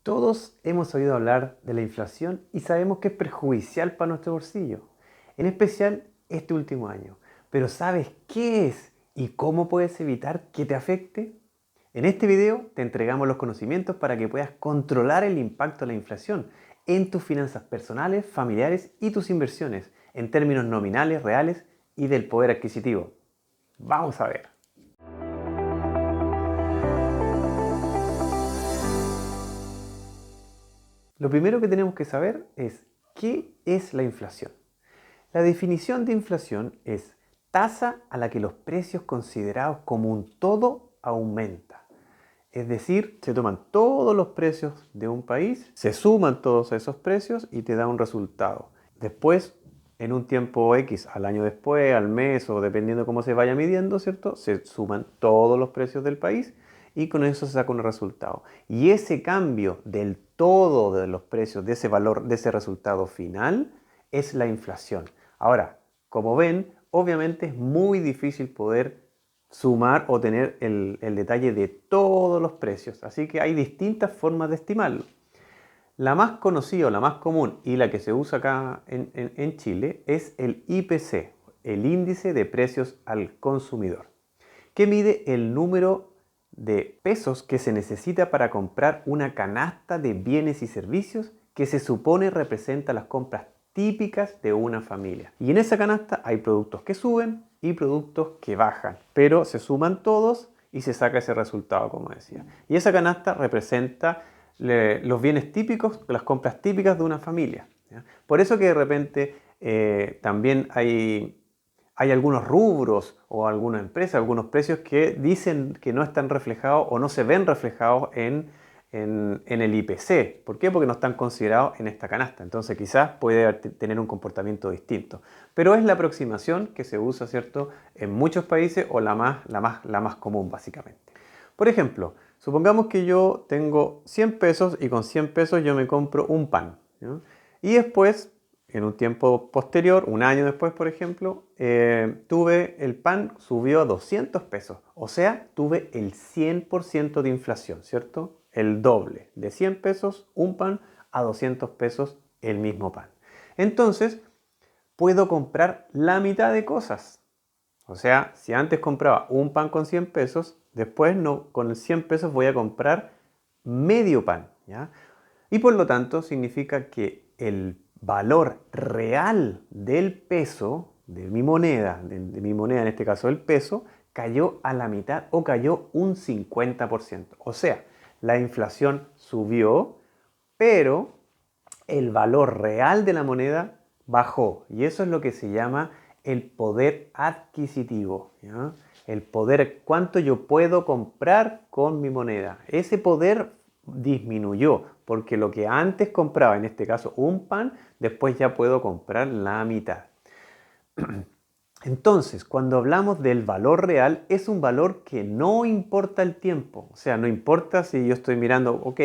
Todos hemos oído hablar de la inflación y sabemos que es perjudicial para nuestro bolsillo, en especial este último año. Pero ¿sabes qué es y cómo puedes evitar que te afecte? En este video te entregamos los conocimientos para que puedas controlar el impacto de la inflación en tus finanzas personales, familiares y tus inversiones, en términos nominales, reales y del poder adquisitivo. Vamos a ver. Lo primero que tenemos que saber es ¿qué es la inflación? La definición de inflación es tasa a la que los precios considerados como un todo aumenta. Es decir, se toman todos los precios de un país, se suman todos esos precios y te da un resultado. Después, en un tiempo X, al año después, al mes o dependiendo cómo se vaya midiendo, ¿cierto? Se suman todos los precios del país y con eso se saca un resultado. Y ese cambio del todo de los precios, de ese valor, de ese resultado final, es la inflación. Ahora, como ven, obviamente es muy difícil poder sumar o tener el detalle de todos los precios. Así que hay distintas formas de estimarlo. La más conocida o la más común y la que se usa acá en Chile es el IPC, el índice de precios al consumidor, que mide el número de pesos que se necesita para comprar una canasta de bienes y servicios que se supone representa las compras típicas de una familia. Y en esa canasta hay productos que suben y productos que bajan, pero se suman todos y se saca ese resultado, como decía. Y esa canasta representa los bienes típicos, las compras típicas de una familia, ¿ya? Por eso que de repente también hay algunos rubros o algunas empresas, algunos precios que dicen que no están reflejados o no se ven reflejados en el IPC. ¿Por qué? Porque no están considerados en esta canasta. Entonces quizás puede tener un comportamiento distinto. Pero es la aproximación que se usa, ¿cierto?, en muchos países o la más común, básicamente. Por ejemplo, supongamos que yo tengo 100 pesos y con 100 pesos yo me compro un pan, ¿no? Y después, en un tiempo posterior, un año después, por ejemplo, tuve el pan subió a 200 pesos. O sea, tuve el 100% de inflación, ¿cierto? El doble. De 100 pesos un pan a 200 pesos el mismo pan. Entonces, puedo comprar la mitad de cosas. O sea, si antes compraba un pan con 100 pesos, después no, con el 100 pesos voy a comprar medio pan, ¿ya? Y por lo tanto significa que el valor real del peso, de mi moneda, de mi moneda en este caso el peso, cayó a la mitad o cayó un 50%. O sea, la inflación subió, pero el valor real de la moneda bajó. Y eso es lo que se llama el poder adquisitivo, ¿ya? El poder, cuánto yo puedo comprar con mi moneda. Ese poder disminuyó, porque lo que antes compraba, en este caso un pan, después ya puedo comprar la mitad. Entonces, cuando hablamos del valor real, es un valor que no importa el tiempo. O sea, no importa si yo estoy mirando, ok,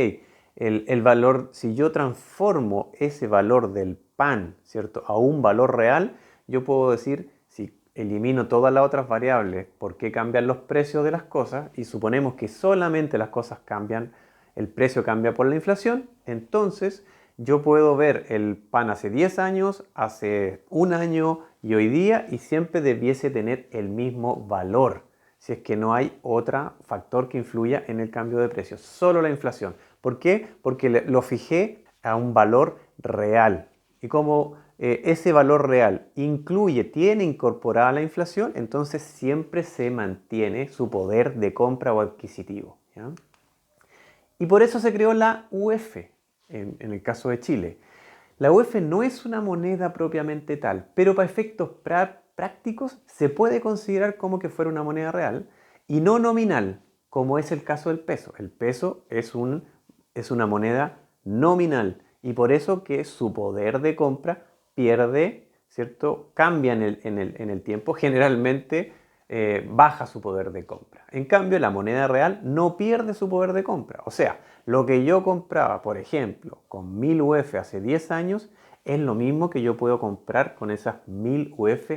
el valor, si yo transformo ese valor del pan, ¿cierto?, a un valor real, yo puedo decir, si elimino todas las otras variables, por qué cambian los precios de las cosas, y suponemos que solamente las cosas cambian, el precio cambia por la inflación, entonces yo puedo ver el pan hace 10 años, hace un año y hoy día y siempre debiese tener el mismo valor, si es que no hay otro factor que influya en el cambio de precios, solo la inflación. ¿Por qué? Porque lo fijé a un valor real. Y como ese valor real tiene incorporada la inflación, entonces siempre se mantiene su poder de compra o adquisitivo, ¿ya? Y por eso se creó la UF en el caso de Chile. La UF no es una moneda propiamente tal, pero para efectos prácticos se puede considerar como que fuera una moneda real y no nominal, como es el caso del peso. El peso es una moneda nominal y por eso que su poder de compra pierde, ¿cierto? Cambia en el tiempo, generalmente baja su poder de compra. En cambio, la moneda real no pierde su poder de compra. O sea, lo que yo compraba, por ejemplo, con 1000 UF hace 10 años, es lo mismo que yo puedo comprar con esas 1000 UF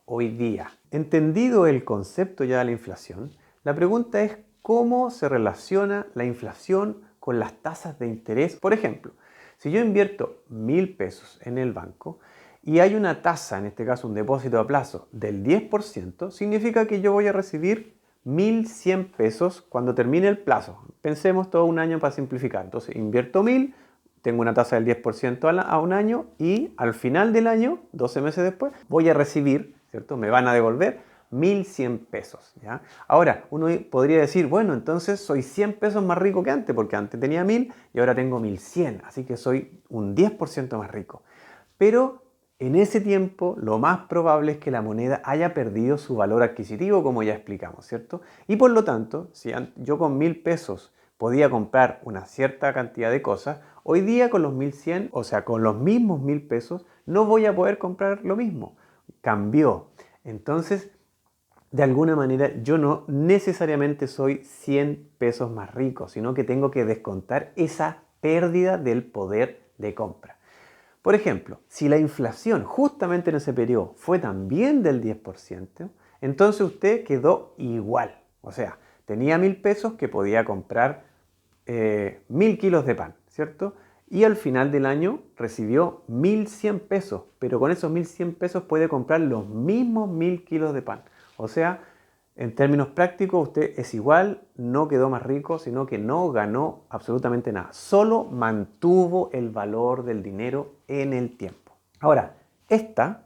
hoy día. Entendido el concepto ya de la inflación, la pregunta es cómo se relaciona la inflación con con las tasas de interés. Por ejemplo, si yo invierto 1.000 pesos en el banco y hay una tasa, en este caso un depósito a plazo del 10%, significa que yo voy a recibir 1.100 pesos cuando termine el plazo. Pensemos todo un año para simplificar. Entonces invierto 1.000, tengo una tasa del 10% a un año y al final del año, 12 meses después, voy a recibir, ¿cierto? Me van a devolver 1.100 pesos, ¿ya? Ahora, uno podría decir, bueno, entonces soy 100 pesos más rico que antes, porque antes tenía 1.000 y ahora tengo 1.100, así que soy un 10% más rico. Pero en ese tiempo, lo más probable es que la moneda haya perdido su valor adquisitivo, como ya explicamos, ¿cierto? Y por lo tanto, si yo con 1.000 pesos podía comprar una cierta cantidad de cosas, hoy día con los 1.100, o sea, con los mismos 1.000 pesos, no voy a poder comprar lo mismo. Cambió. Entonces, de alguna manera, yo no necesariamente soy 100 pesos más rico, sino que tengo que descontar esa pérdida del poder de compra. Por ejemplo, si la inflación justamente en ese periodo fue también del 10%, entonces usted quedó igual. O sea, tenía 1.000 pesos que podía comprar 1.000 kilos de pan, ¿cierto? Y al final del año recibió 1.100 pesos, pero con esos 1.100 pesos puede comprar los mismos 1.000 kilos de pan. O sea, en términos prácticos, usted es igual, no quedó más rico, sino que no ganó absolutamente nada. Solo mantuvo el valor del dinero en el tiempo. Ahora, esta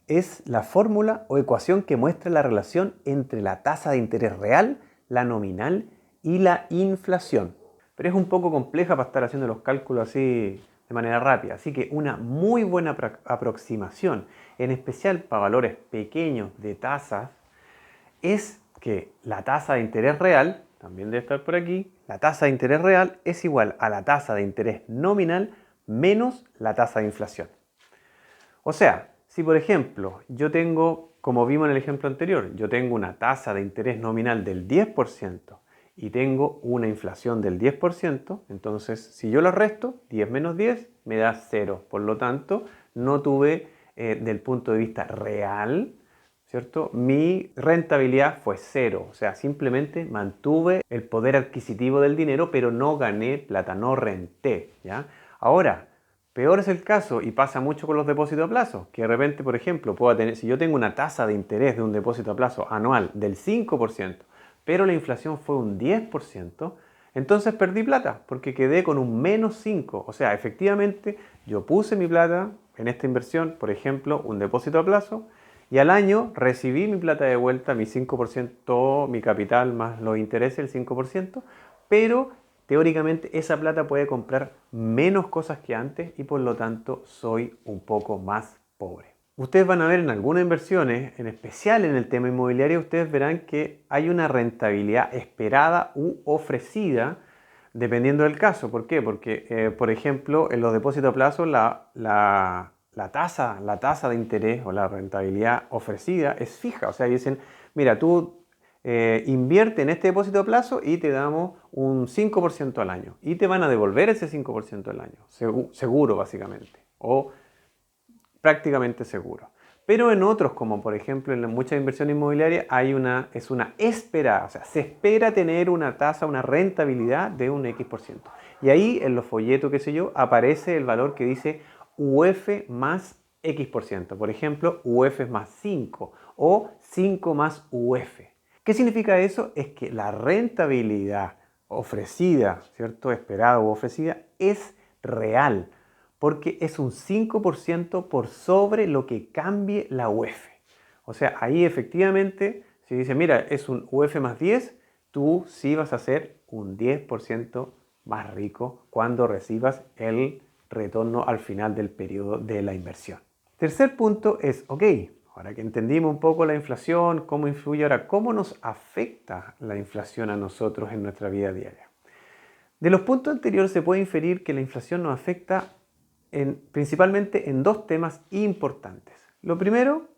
es la fórmula o ecuación que muestra la relación entre la tasa de interés real, la nominal y la inflación. Pero es un poco compleja para estar haciendo los cálculos así de manera rápida. Así que una muy buena aproximación, en especial para valores pequeños de tasas, es que la tasa de interés real, también debe estar por aquí, la tasa de interés real es igual a la tasa de interés nominal menos la tasa de inflación. O sea, si por ejemplo yo tengo, como vimos en el ejemplo anterior, yo tengo una tasa de interés nominal del 10% y tengo una inflación del 10%, entonces si yo lo resto, 10 menos 10 me da 0. Por lo tanto, no tuve, del punto de vista real, ¿cierto? Mi rentabilidad fue 0, o sea, simplemente mantuve el poder adquisitivo del dinero, pero no gané plata, no renté, ¿ya? Ahora, peor es el caso, y pasa mucho con los depósitos a plazo, que de repente, por ejemplo, puedo tener, si yo tengo una tasa de interés de un depósito a plazo anual del 5%, pero la inflación fue un 10%, entonces perdí plata, porque quedé con un menos 5. O sea, efectivamente, yo puse mi plata en esta inversión, por ejemplo, un depósito a plazo, y al año recibí mi plata de vuelta, mi 5%, mi capital más los intereses, el 5%, pero teóricamente esa plata puede comprar menos cosas que antes y por lo tanto soy un poco más pobre. Ustedes van a ver en algunas inversiones, en especial en el tema inmobiliario, ustedes verán que hay una rentabilidad esperada u ofrecida dependiendo del caso. ¿Por qué? Porque, por ejemplo, en los depósitos a plazo la tasa de interés o la rentabilidad ofrecida es fija. O sea, dicen, mira, tú invierte en este depósito a plazo y te damos un 5% al año. Y te van a devolver ese 5% al año. Seguro, básicamente. O prácticamente seguro. Pero en otros, como por ejemplo en muchas inversiones inmobiliarias, es una espera, o sea, se espera tener una tasa, una rentabilidad de un X%. Y ahí en los folletos, qué sé yo, aparece el valor que dice UF más X%. Por ejemplo, UF más 5 o 5 más UF. ¿Qué significa eso? Es que la rentabilidad ofrecida, ¿cierto? Esperada o ofrecida es real, porque es un 5% por sobre lo que cambie la UF. O sea, ahí efectivamente, si dice, mira, es un UF más 10, tú sí vas a ser un 10% más rico cuando recibas el retorno al final del periodo de la inversión. Tercer punto es, ok, ahora que entendimos un poco la inflación, cómo influye ahora, cómo nos afecta la inflación a nosotros en nuestra vida diaria. De los puntos anteriores se puede inferir que la inflación nos afecta principalmente en dos temas importantes. Lo primero,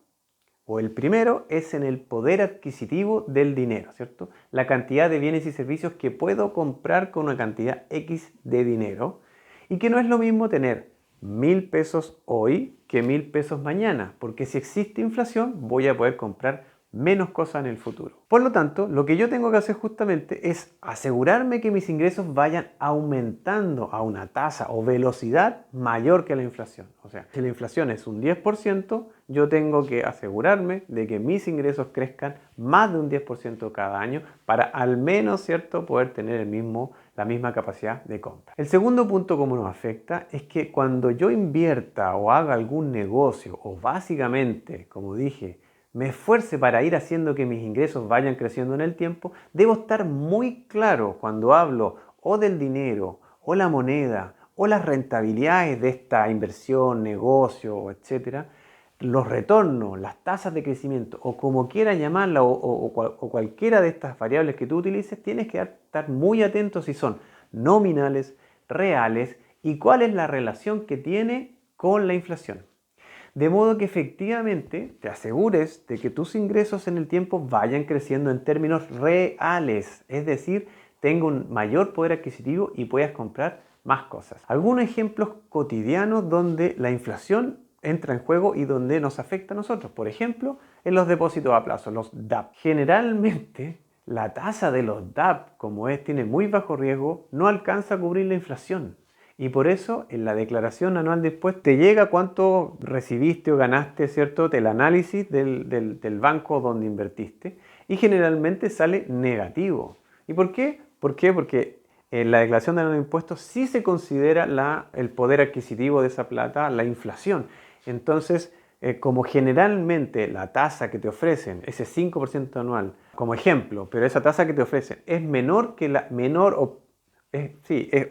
o el primero, es en el poder adquisitivo del dinero, ¿cierto? La cantidad de bienes y servicios que puedo comprar con una cantidad X de dinero y que no es lo mismo tener 1.000 pesos hoy que 1.000 pesos mañana, porque si existe inflación voy a poder comprar menos cosas en el futuro. Por lo tanto, lo que yo tengo que hacer justamente es asegurarme que mis ingresos vayan aumentando a una tasa o velocidad mayor que la inflación. O sea, si la inflación es un 10%, yo tengo que asegurarme de que mis ingresos crezcan más de un 10% cada año para al menos, ¿cierto?, poder tener la misma capacidad de compra. El segundo punto como nos afecta es que cuando yo invierta o haga algún negocio o básicamente, como dije, me esfuerce para ir haciendo que mis ingresos vayan creciendo en el tiempo, debo estar muy claro cuando hablo o del dinero, o la moneda, o las rentabilidades de esta inversión, negocio, etcétera, los retornos, las tasas de crecimiento, o como quieras llamarla, o cualquiera de estas variables que tú utilices, tienes que estar muy atento si son nominales, reales, y cuál es la relación que tiene con la inflación. De modo que efectivamente te asegures de que tus ingresos en el tiempo vayan creciendo en términos reales, es decir, tenga un mayor poder adquisitivo y puedas comprar más cosas. Algunos ejemplos cotidianos donde la inflación entra en juego y donde nos afecta a nosotros. Por ejemplo, en los depósitos a plazo, los DAP. Generalmente, la tasa de los DAP, como tiene muy bajo riesgo, no alcanza a cubrir la inflación. Y por eso en la declaración anual después te llega cuánto recibiste o ganaste, ¿cierto?, del análisis del banco donde invertiste y generalmente sale negativo. ¿Y por qué? ¿Por qué? Porque en la declaración de los impuestos sí se considera el poder adquisitivo de esa plata, la inflación. Entonces, como generalmente la tasa que te ofrecen, ese 5% anual, como ejemplo, pero esa tasa que te ofrecen es menor que la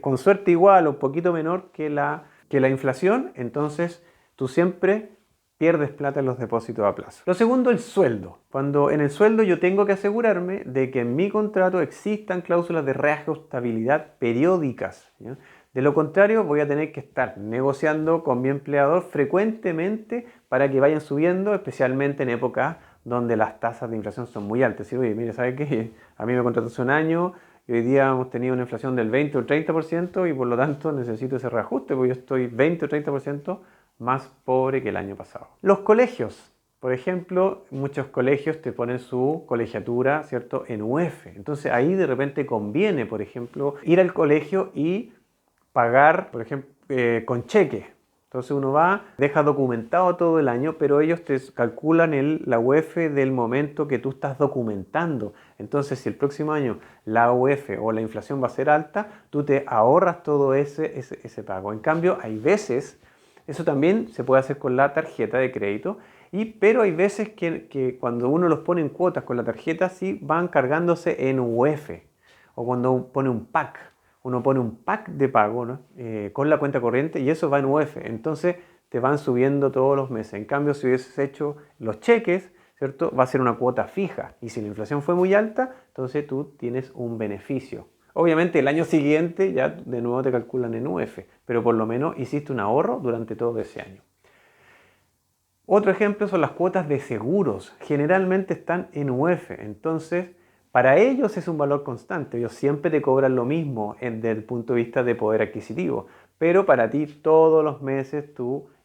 con suerte igual o un poquito menor que la inflación, entonces tú siempre pierdes plata en los depósitos a plazo. Lo segundo, el sueldo. Cuando en el sueldo yo tengo que asegurarme de que en mi contrato existan cláusulas de reajustabilidad periódicas, ¿ya? De lo contrario, voy a tener que estar negociando con mi empleador frecuentemente para que vayan subiendo, especialmente en épocas donde las tasas de inflación son muy altas. ¿Sí? Oye, mire, ¿sabe qué? A mí me contrató hace un año y hoy día hemos tenido una inflación del 20 o 30% y por lo tanto necesito ese reajuste porque yo estoy 20 o 30% más pobre que el año pasado. Los colegios. Por ejemplo, muchos colegios te ponen su colegiatura, ¿cierto?, en UF. Entonces ahí de repente conviene, por ejemplo, ir al colegio y pagar, por ejemplo, con cheque. Entonces uno va, deja documentado todo el año, pero ellos te calculan la UF del momento que tú estás documentando. Entonces si el próximo año la UF o la inflación va a ser alta, tú te ahorras todo ese pago. En cambio, hay veces, eso también se puede hacer con la tarjeta de crédito, pero hay veces que cuando uno los pone en cuotas con la tarjeta, sí van cargándose en UF. O cuando pone un pack. Uno pone un pack de pago, ¿no?, con la cuenta corriente y eso va en UF. Entonces te van subiendo todos los meses. En cambio, si hubieses hecho los cheques, ¿cierto?, va a ser una cuota fija. Y si la inflación fue muy alta, entonces tú tienes un beneficio. Obviamente el año siguiente ya de nuevo te calculan en UF, pero por lo menos hiciste un ahorro durante todo ese año. Otro ejemplo son las cuotas de seguros. Generalmente están en UF. Entonces, para ellos es un valor constante, ellos siempre te cobran lo mismo desde el punto de vista de poder adquisitivo, pero para ti todos los meses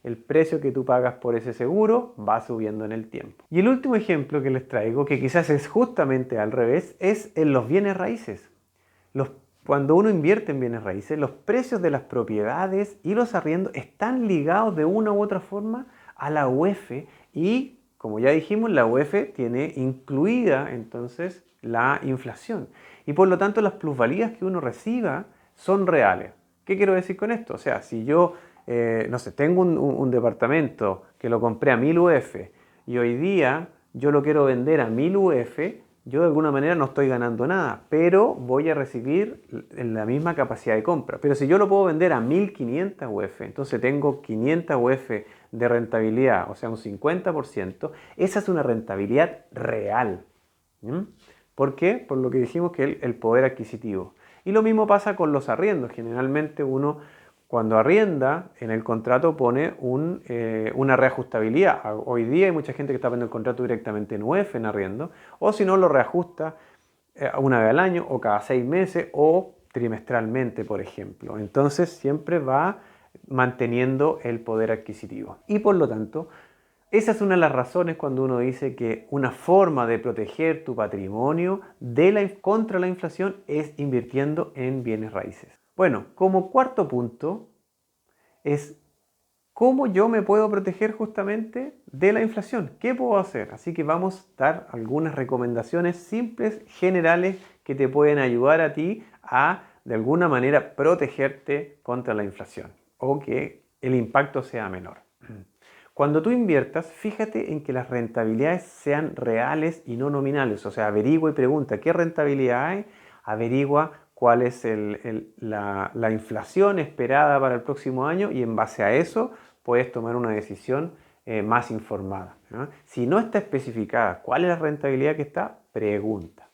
el precio que tú pagas por ese seguro va subiendo en el tiempo. Y el último ejemplo que les traigo, que quizás es justamente al revés, es en los bienes raíces. Cuando uno invierte en bienes raíces, los precios de las propiedades y los arriendos están ligados de una u otra forma a la UF y, como ya dijimos, la UF tiene incluida entonces la inflación y por lo tanto las plusvalías que uno reciba son reales. ¿Qué quiero decir con esto? O sea, si yo, no sé, tengo un departamento que lo compré a 1000 UF y hoy día yo lo quiero vender a 1000 UF, yo de alguna manera no estoy ganando nada, pero voy a recibir la misma capacidad de compra. Pero si yo lo puedo vender a 1500 UF, entonces tengo 500 UF de rentabilidad, o sea, un 50%, esa es una rentabilidad real. ¿Por qué? Por lo que dijimos que el poder adquisitivo. Y lo mismo pasa con los arriendos. Generalmente uno cuando arrienda en el contrato pone una reajustabilidad. Hoy día hay mucha gente que está poniendo el contrato directamente en UF, en arriendo, o si no lo reajusta una vez al año o cada 6 meses o trimestralmente, por ejemplo. Entonces siempre va manteniendo el poder adquisitivo. Y por lo tanto, Esa es una de las razones cuando uno dice que una forma de proteger tu patrimonio contra la inflación es invirtiendo en bienes raíces. Bueno, como cuarto punto es cómo yo me puedo proteger justamente de la inflación. ¿Qué puedo hacer? Así que vamos a dar algunas recomendaciones simples, generales, que te pueden ayudar a ti a, de alguna manera, protegerte contra la inflación o que el impacto sea menor. Cuando tú inviertas, fíjate en que las rentabilidades sean reales y no nominales. O sea, averigua y pregunta qué rentabilidad hay, averigua cuál es la inflación esperada para el próximo año y en base a eso puedes tomar una decisión más informada, ¿no? Si no está especificada cuál es la rentabilidad que está, pregunta.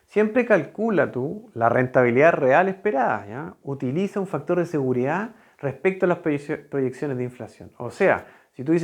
Siempre calcula tú la rentabilidad real esperada, ¿ya? Utiliza un factor de seguridad respecto a las proyecciones de inflación. O sea, si tú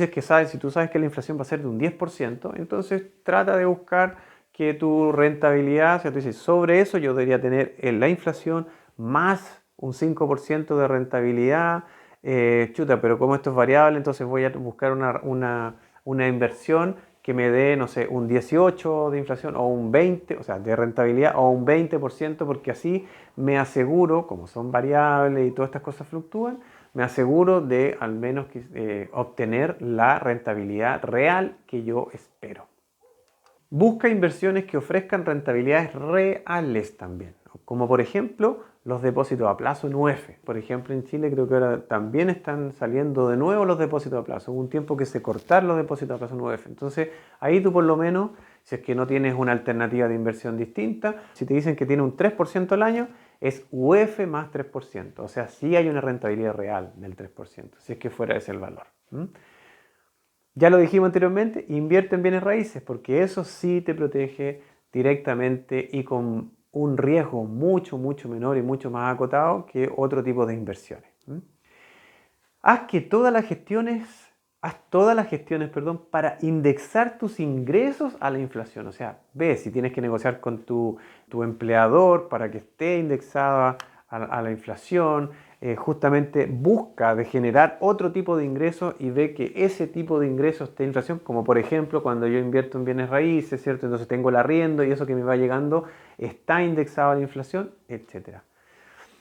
sabes que la inflación va a ser de un 10%, entonces trata de buscar que tu rentabilidad, o sea, tú dices, sobre eso yo debería tener la inflación más un 5% de rentabilidad. Pero como esto es variable, entonces voy a buscar una inversión que me dé, no sé, un 18 de inflación o un 20, o sea, de rentabilidad o un 20%, porque así me aseguro, como son variables y todas estas cosas fluctúan, me aseguro de al menos obtener la rentabilidad real que yo espero. Busca inversiones que ofrezcan rentabilidades reales también, como por ejemplo los depósitos a plazo en UF. Por ejemplo, en Chile creo que ahora también están saliendo de nuevo los depósitos a plazo. Hubo un tiempo que se cortaron los depósitos a plazo en UF. Entonces, ahí tú por lo menos, si es que no tienes una alternativa de inversión distinta, si te dicen que tiene un 3% al año, es UF más 3%. O sea, sí hay una rentabilidad real del 3%, si es que fuera ese el valor. Ya lo dijimos anteriormente, invierte en bienes raíces porque eso sí te protege directamente y con un riesgo mucho, mucho menor y mucho más acotado que otro tipo de inversiones. Haz todas las gestiones, para indexar tus ingresos a la inflación. O sea, ve si tienes que negociar con tu empleador para que esté indexada a la inflación. Justamente busca de generar otro tipo de ingresos y ve que ese tipo de ingresos esté en inflación, como por ejemplo cuando yo invierto en bienes raíces, ¿cierto? Entonces tengo el arriendo y eso que me va llegando está indexado a la inflación, etcétera.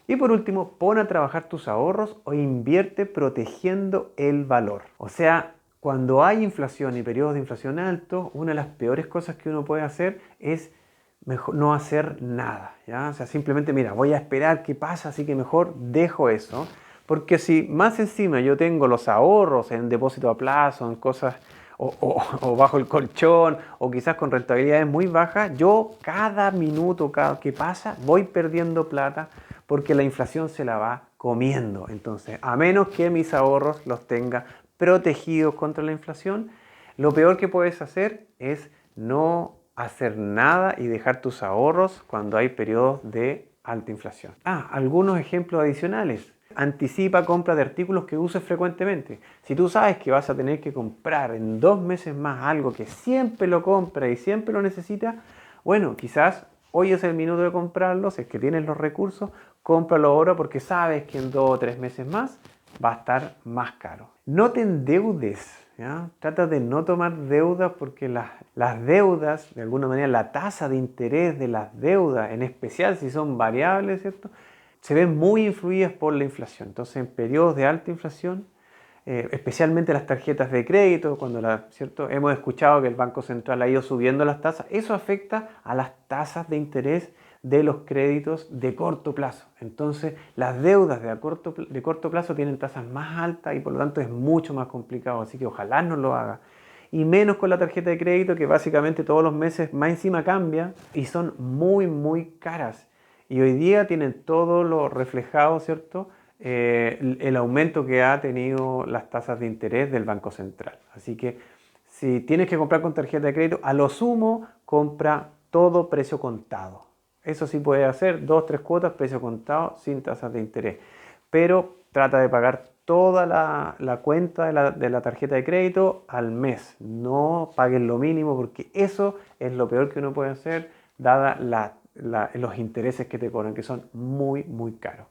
Y por último, pon a trabajar tus ahorros o invierte protegiendo el valor. O sea, cuando hay inflación y periodos de inflación altos, una de las peores cosas que uno puede hacer es mejor no hacer nada, ¿ya? O sea, simplemente, mira, voy a esperar qué pasa, así que mejor dejo eso. Porque si más encima yo tengo los ahorros en depósito a plazo, en cosas o bajo el colchón, o quizás con rentabilidades muy bajas, yo cada minuto que pasa voy perdiendo plata porque la inflación se la va comiendo. Entonces, a menos que mis ahorros los tenga protegidos contra la inflación, lo peor que puedes hacer es no hacer nada y dejar tus ahorros cuando hay periodos de alta inflación. Algunos ejemplos adicionales. Anticipa compra de artículos que uses frecuentemente. Si tú sabes que vas a tener que comprar en 2 meses más algo que siempre lo compra y siempre lo necesita, bueno, quizás hoy es el minuto de comprarlo, si es que tienes los recursos, cómpralo ahora porque sabes que en 2 o 3 meses más va a estar más caro. No te endeudes, ¿ya? Trata de no tomar deudas porque las deudas, de alguna manera la tasa de interés de las deudas, en especial si son variables, ¿cierto?, se ven muy influidas por la inflación. Entonces, en periodos de alta inflación, especialmente las tarjetas de crédito, ¿cierto? Hemos escuchado que el Banco Central ha ido subiendo las tasas, eso afecta a las tasas de interés de los créditos de corto plazo. Entonces, las deudas de corto plazo tienen tasas más altas y por lo tanto es mucho más complicado, así que ojalá no lo haga. Y menos con la tarjeta de crédito que básicamente todos los meses más encima cambia y son muy, muy caras. Y hoy día tienen todo lo reflejado, ¿cierto?, el aumento que ha tenido las tasas de interés del Banco Central. Así que si tienes que comprar con tarjeta de crédito, a lo sumo compra todo precio contado. Eso sí puedes hacer, 2, 3 cuotas, precio contado, sin tasas de interés. Pero trata de pagar toda la cuenta de la tarjeta de crédito al mes. No pagues lo mínimo porque eso es lo peor que uno puede hacer, dada los intereses que te cobran, que son muy, muy caros.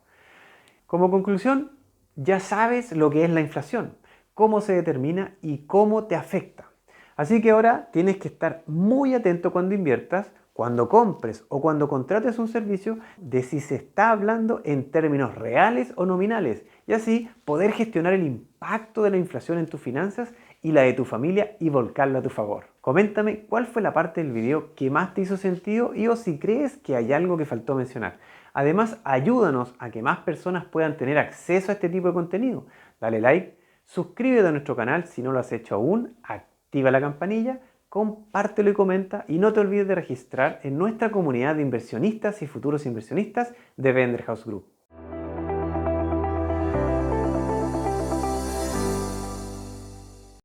Como conclusión, ya sabes lo que es la inflación. cómo se determina y cómo te afecta. Así que ahora tienes que estar muy atento cuando inviertas, cuando compres o cuando contrates un servicio, de si se está hablando en términos reales o nominales, y así poder gestionar el impacto de la inflación en tus finanzas y la de tu familia y volcarlo a tu favor. Coméntame cuál fue la parte del video que más te hizo sentido y o si crees que hay algo que faltó mencionar. Además, ayúdanos a que más personas puedan tener acceso a este tipo de contenido. Dale like, suscríbete a nuestro canal si no lo has hecho aún, activa la campanilla, compártelo y comenta, y no te olvides de registrar en nuestra comunidad de inversionistas y futuros inversionistas de Vender House Group.